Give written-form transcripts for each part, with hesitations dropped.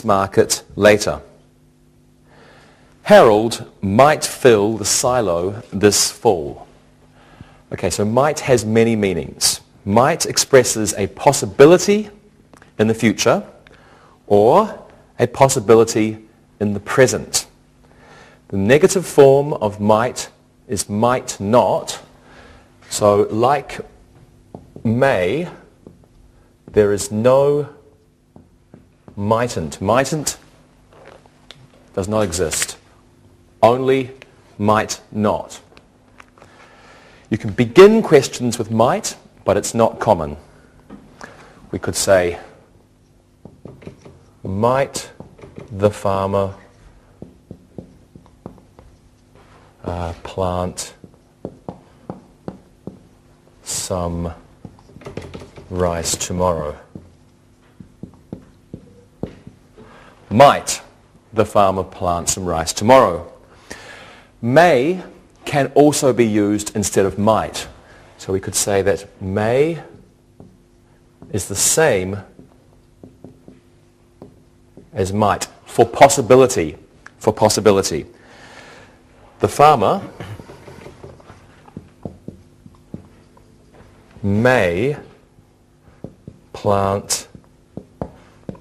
farmer's market later. Harold might fill the silo this fall. Okay, so might has many meanings. Might expresses a possibility in the future or a possibility in the present. The negative form of might is might not. So like may, there is no mightn't. Mightn't does not exist. Only might not. You can begin questions with might, but it's not common. We could say, might the farmer plant some rice tomorrow? Might the farmer plant some rice tomorrow? May can also be used instead of might. So we could say that may is the same as might for possibility. For possibility. The farmer may plant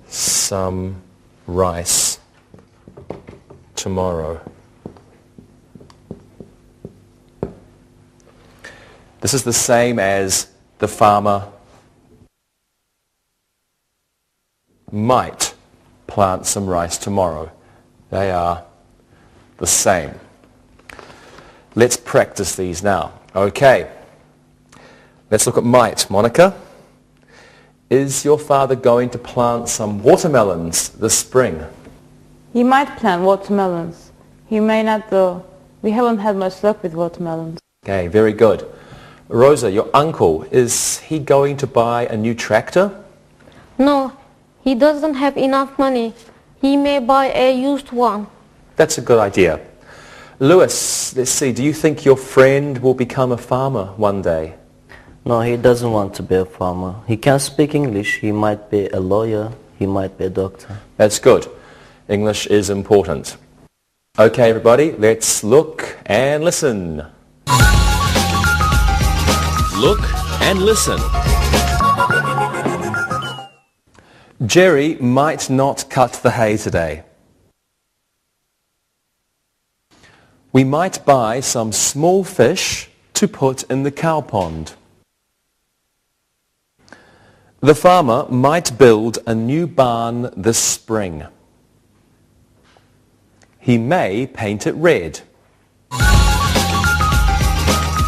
some rice tomorrow. This is the same as the farmer might plant some rice tomorrow. They are the same. Let's practice these now. Okay. Let's look at might. Monica, is your father going to plant some watermelons this spring? He might plant watermelons. He may not though. We haven't had much luck with watermelons. Okay, very good. Rosa, your uncle, is he going to buy a new tractor? No, he doesn't have enough money. He may buy a used one. That's a good idea. Lewis, let's see, do you think your friend will become a farmer one day? No, he doesn't want to be a farmer. He can speak English. He might be a lawyer. He might be a doctor. That's good. English is important. Okay, everybody, let's look and listen. Look and listen. Jerry might not cut the hay today. We might buy some small fish to put in the cow pond. The farmer might build a new barn this spring. He may paint it red.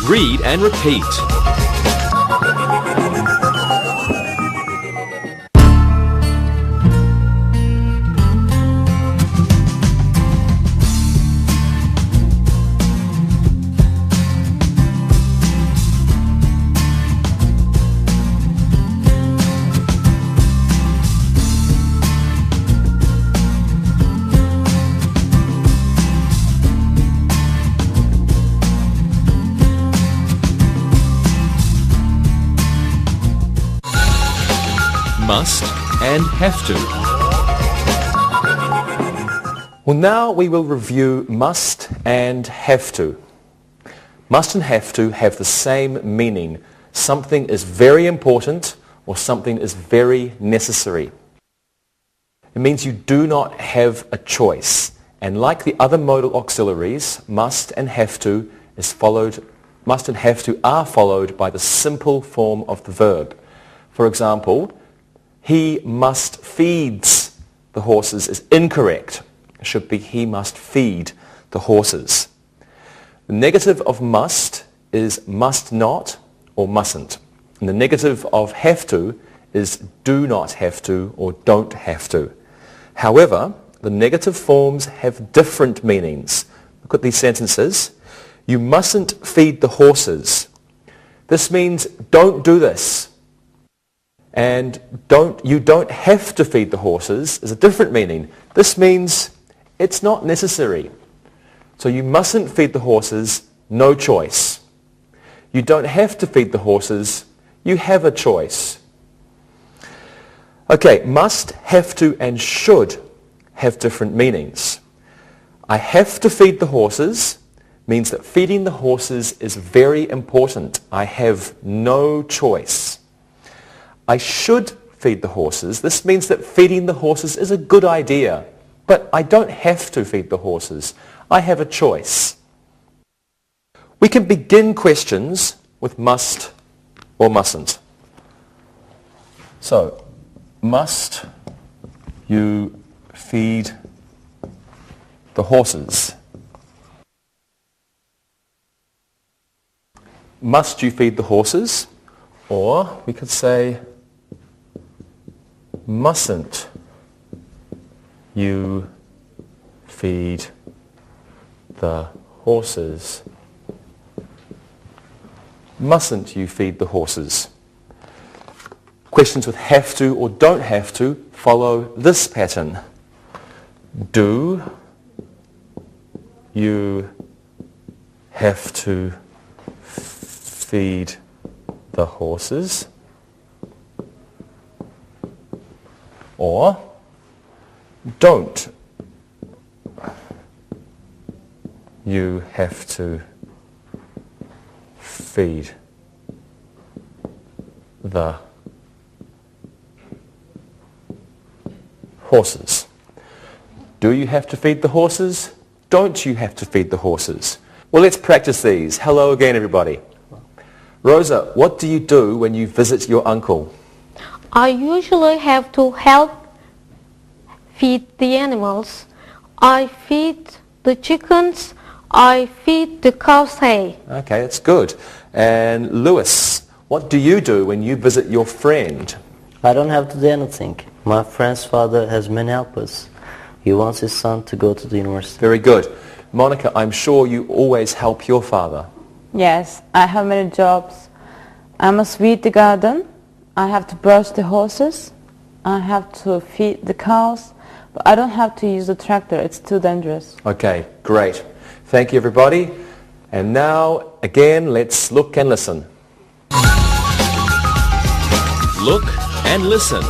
Read and repeat. Must and have to. Well, now we will review must and have to. Must and have to have the same meaning. Something is very important or something is very necessary. It means you do not have a choice. And like the other modal auxiliaries, must and have to are followed by the simple form of the verb. For example, he must feeds the horses is incorrect. It should be he must feed the horses. The negative of must is must not or mustn't. And the negative of have to is do not have to or don't have to. However, the negative forms have different meanings. Look at these sentences. You mustn't feed the horses. This means don't do this. And you don't have to feed the horses is a different meaning. This means it's not necessary. So you mustn't feed the horses, no choice. You don't have to feed the horses, you have a choice. Okay, must, have to, and should have different meanings. I have to feed the horses means that feeding the horses is very important. I have no choice. I should feed the horses. This means that feeding the horses is a good idea, but I don't have to feed the horses. I have a choice. We can begin questions with must or mustn't. So, must you feed the horses? Must you feed the horses? Or we could say, mustn't you feed the horses? Mustn't you feed the horses? Questions with have to or don't have to follow this pattern. Do you have to feed the horses? Or don't you have to feed the horses? Do you have to feed the horses? Don't you have to feed the horses? Well, let's practice these. Hello again, everybody. Rosa, what do you do when you visit your uncle? I usually have to help feed the animals. I feed the chickens. I feed the cows hay. Okay, that's good. And Lewis, what do you do when you visit your friend? I don't have to do anything. My friend's father has many helpers. He wants his son to go to the university. Very good. Monica, I'm sure you always help your father. Yes, I have many jobs. I must weed the garden. I have to brush the horses. I have to feed the cows. But I don't have to use the tractor. It's too dangerous. Okay, great. Thank you, everybody. And now, again, let's look and listen. Look and listen.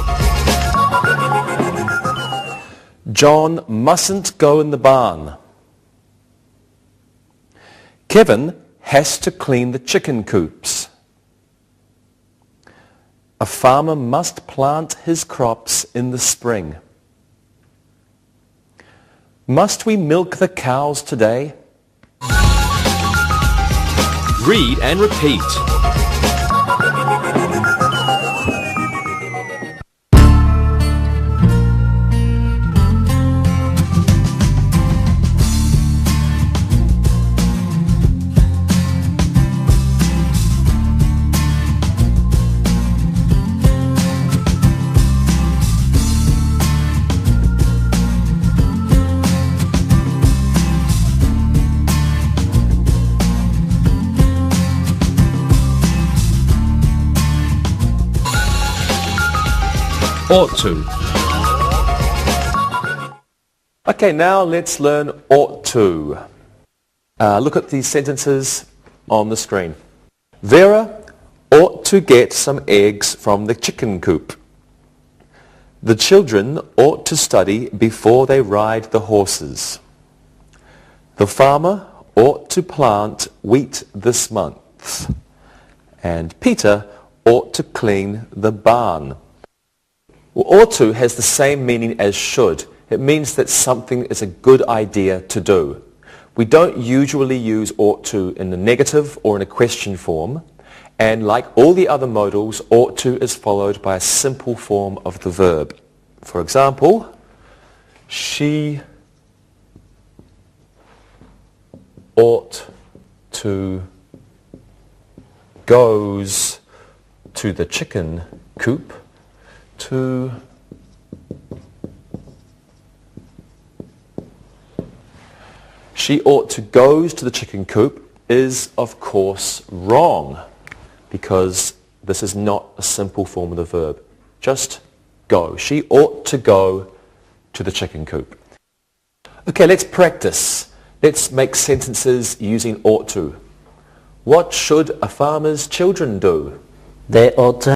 John mustn't go in the barn. Kevin has to clean the chicken coops. A farmer must plant his crops in the spring. Must we milk the cows today? Read and repeat. Ought to. Okay, now let's learn ought to. Look at these sentences on the screen. Vera ought to get some eggs from the chicken coop. The children ought to study before they ride the horses. The farmer ought to plant wheat this month. And Peter ought to clean the barn. Well, ought to has the same meaning as should. It means that something is a good idea to do. We don't usually use ought to in the negative or in a question form. And like all the other modals, ought to is followed by a simple form of the verb. For example, she ought to goes to the chicken coop to she ought to goes to the chicken coop is of course wrong because this is not a simple form of the verb. Just go. She ought to go to the chicken coop. Okay, let's practice. Let's make sentences using ought to. What should a farmer's children do? They ought to